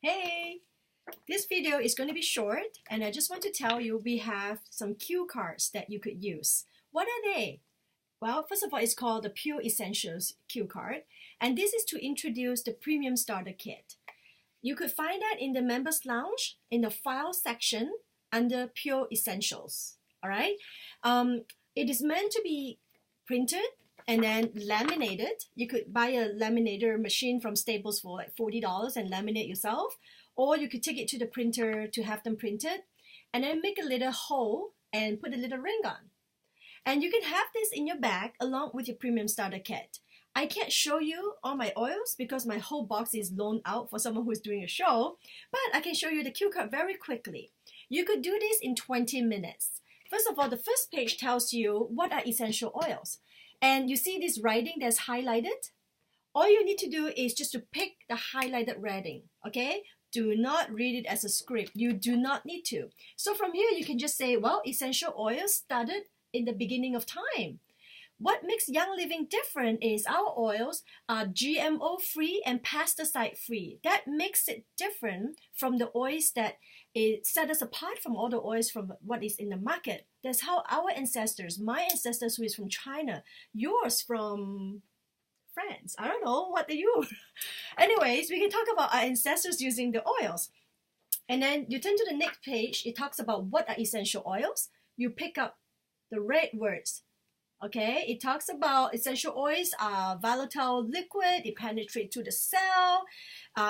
Hey, this video is going to be short and I just want to tell you we have some cue cards that you could use. What are they? Well, first of all, it's called the Pure Essentials cue card, and this is to introduce the Premium Starter Kit. You could find that in the Members Lounge in the File section under Pure Essentials. All right. It is meant to be printed and then laminated. You could buy a laminator machine from Staples for like $40 and laminate yourself, or you could take it to the printer to have them printed and then make a little hole and put a little ring on. And you can have this in your bag along with your Premium Starter Kit. I can't show you all my oils because my whole box is loaned out for someone who's doing a show, but I can show you the cue card very quickly. You could do this in 20 minutes. First of all, the first page tells you what are essential oils. And you see this writing that's highlighted? All you need to do is just to pick the highlighted writing, okay? Do not read it as a script. You do not need to. So from here, you can just say, well, essential oils started in the beginning of time. What makes Young Living different is our oils are GMO free and pesticide free. That makes it different from the oils that it set us apart from all the oils from what is in the market. That's how our ancestors, my ancestors who is from China, yours from France. I don't know, what are you? Anyways, we can talk about our ancestors using the oils. And then you turn to the next page, it talks about what are essential oils. You pick up the red words. Okay, it talks about essential oils are volatile liquid, it penetrates to the cell,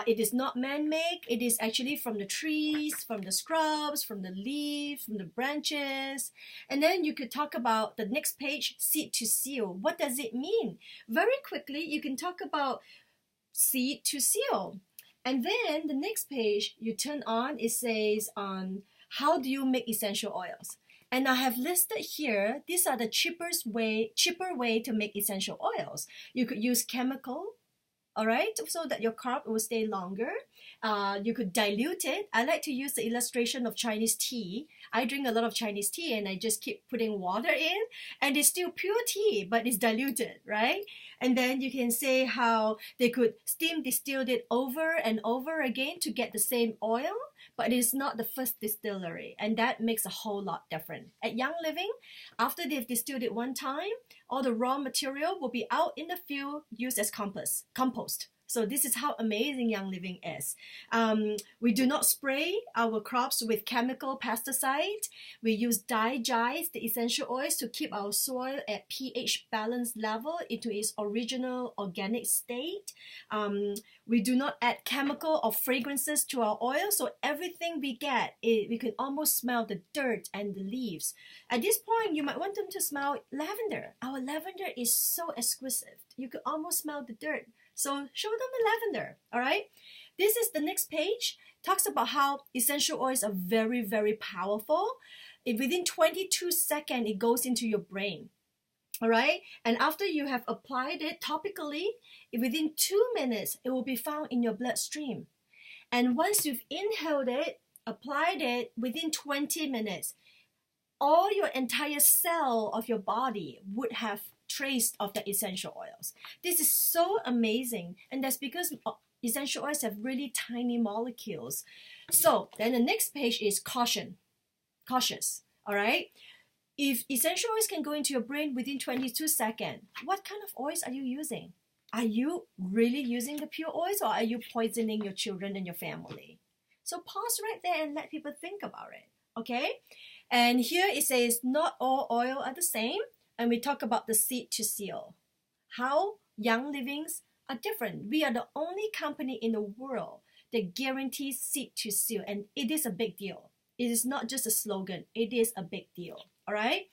it is not man-made, it is actually from the trees, from the scrubs, from the leaves, from the branches. And then you could talk about the next page, seed to seal. What does it mean? Very quickly, you can talk about seed to seal. And then the next page you turn on, it says on how do you make essential oils. And I have listed here, these are the cheaper way to make essential oils. You could use chemical, all right, so that your crop will stay longer. You could dilute it. I like to use the illustration of Chinese tea. I drink a lot of Chinese tea and I just keep putting water in and it's still pure tea, but it's diluted, right? And then you can say how they could steam distill it over and over again to get the same oil, but it's not the first distillery, and that makes a whole lot different. At Young Living, after they've distilled it one time, all the raw material will be out in the field used as compost. So this is how amazing Young Living is. We do not spray our crops with chemical pesticide. We use DiGize, the essential oils, to keep our soil at pH balance level into its original organic state. We do not add chemical or fragrances to our oil, so everything we get, we can almost smell the dirt and the leaves. At this point, you might want them to smell lavender. Our lavender is so exquisite. You could almost smell the dirt. So show them the lavender, all right? This is the next page. Talks about how essential oils are very, very powerful. Within 22 seconds, it goes into your brain. All right, and after you have applied it topically, within 2 minutes, it will be found in your bloodstream. And once you've inhaled it, applied it, within 20 minutes, all your entire cell of your body would have trace of the essential oils. This is so amazing, and that's because essential oils have really tiny molecules. So then the next page is cautious, all right? If essential oils can go into your brain within 22 seconds, what kind of oils are you using? Are you really using the pure oils, or are you poisoning your children and your family? So pause right there and let people think about it, okay? And here it says, not all oil are the same. And we talk about the seed to seal. How Young Livings are different. We are the only company in the world that guarantees seed to seal. And it is a big deal. It is not just a slogan. It is a big deal. All right.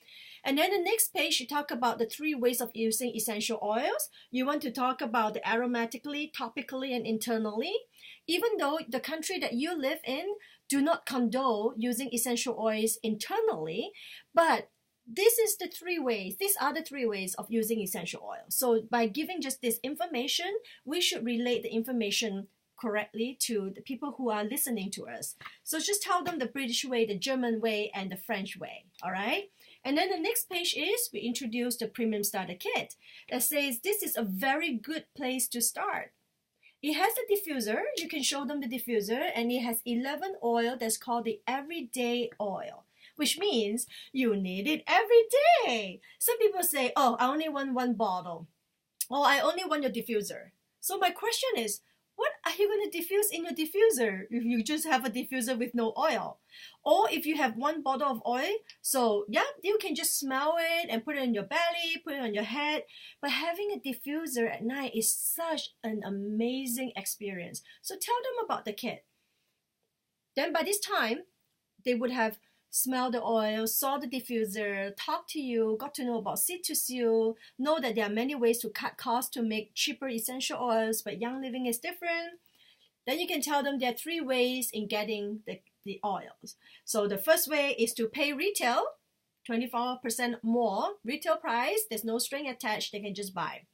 And then the next page, you talk about the 3 ways of using essential oils. You want to talk about the aromatically, topically, and internally. Even though the country that you live in do not condone using essential oils internally, but this is the 3 ways. These are the 3 ways of using essential oil. So by giving just this information, we should relate the information correctly to the people who are listening to us. So just tell them the British way, the German way, and the French way, all right? And then the next page is we introduce the Premium Starter Kit that says this is a very good place to start. It has a diffuser. You can show them the diffuser, and it has 11 oil that's called the everyday oil, which means you need it every day. Some people say, oh, I only want one bottle. Oh, I only want your diffuser. So my question is, what are you going to diffuse in your diffuser if you just have a diffuser with no oil? Or if you have one bottle of oil, so yeah, you can just smell it and put it in your belly, put it on your head. But having a diffuser at night is such an amazing experience. So tell them about the kit. Then by this time, they would have smelled the oil, saw the diffuser, talked to you, got to know about Seed to Seal, know that there are many ways to cut costs to make cheaper essential oils, but Young Living is different. Then you can tell them there are 3 ways in getting the oils. So the first way is to pay retail, 24% more retail price. There's no string attached. They can just buy.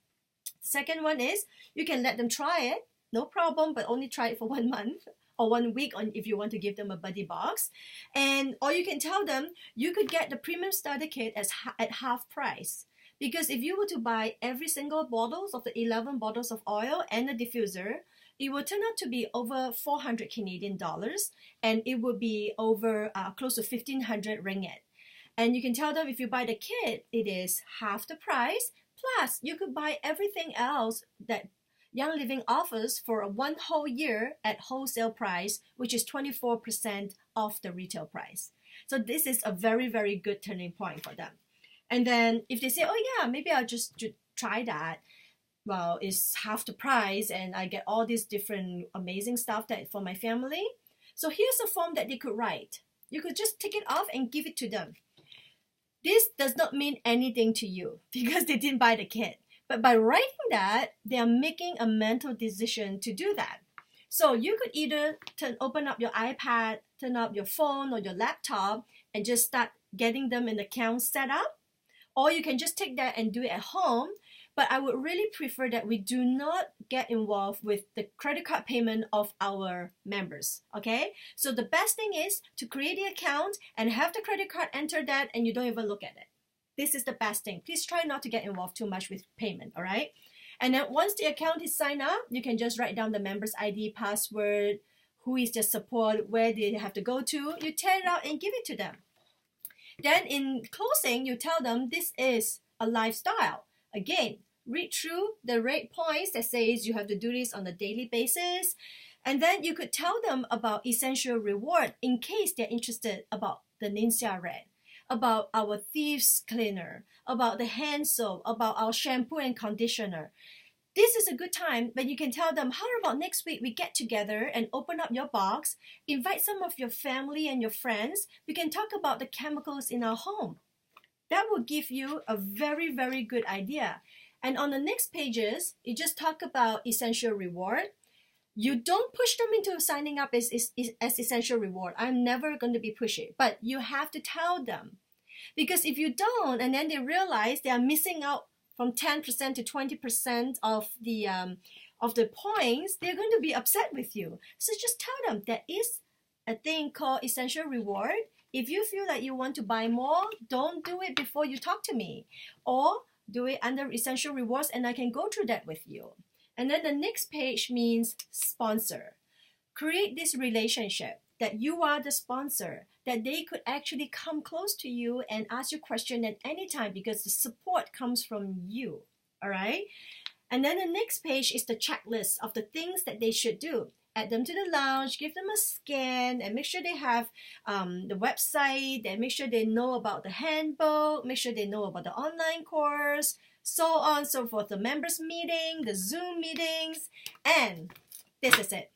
The second one is you can let them try it. No problem, but only try it for 1 month or 1 week if you want to give them a buddy box. Or you can tell them you could get the premium starter kit at half price. Because if you were to buy every single bottles of the 11 bottles of oil and the diffuser, it will turn out to be over 400 Canadian dollars, and it will be over close to 1,500 ringgit. And you can tell them if you buy the kit, it is half the price. Plus, you could buy everything else that Young Living offers for 1 whole year at wholesale price, which is 24% off the retail price. So this is a very, very good turning point for them. And then if they say, oh yeah, maybe I'll just try that. Well, it's half the price and I get all these different amazing stuff that for my family. So here's a form that they could write. You could just take it off and give it to them. This does not mean anything to you because they didn't buy the kit. But by writing that, they are making a mental decision to do that. So you could either open up your iPad, turn up your phone or your laptop and just start getting them an account set up. Or you can just take that and do it at home. But I would really prefer that we do not get involved with the credit card payment of our members, okay? So the best thing is to create the account and have the credit card enter that and you don't even look at it. This is the best thing. Please try not to get involved too much with payment, all right? And then once the account is signed up, you can just write down the member's ID, password, who is their support, where they have to go to. You tear it out and give it to them. Then in closing, you tell them this is a lifestyle. Again, read through the red points that says you have to do this on a daily basis. And then you could tell them about essential reward in case they're interested about the Ningxia Red, about our Thieves Cleaner, about the hand soap, about our shampoo and conditioner. This is a good time when you can tell them, how about next week we get together and open up your box, invite some of your family and your friends. We can talk about the chemicals in our home. That will give you a very, very good idea. And on the next pages, you just talk about essential reward. You don't push them into signing up as essential reward. I'm never going to be pushy, but you have to tell them. Because if you don't, and then they realize they are missing out from 10% to 20% of the points, they're going to be upset with you. So just tell them there is a thing called essential reward. If you feel like you want to buy more, don't do it before you talk to me. Or do it under essential rewards and I can go through that with you. And then the next page means sponsor. Create this relationship that you are the sponsor, that they could actually come close to you and ask you questions at any time because the support comes from you, all right? And then the next page is the checklist of the things that they should do. Add them to the lounge, give them a scan, and make sure they have the website, and make sure they know about the handbook, make sure they know about the online course, so on, so forth, the members meeting, the Zoom meetings, and this is it.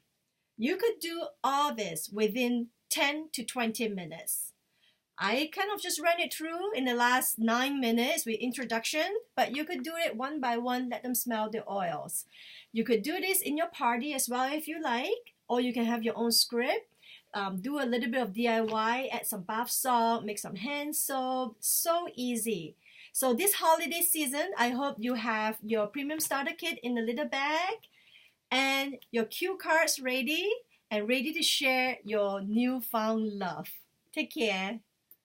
You could do all this within 10 to 20 minutes. I kind of just ran it through in the last 9 minutes with introduction, but you could do it one by one, let them smell the oils. You could do this in your party as well if you like, or you can have your own script. Do a little bit of DIY, add some bath salt, make some hand soap. So easy. So this holiday season, I hope you have your premium starter kit in a little bag and your cue cards ready and ready to share your newfound love. Take care.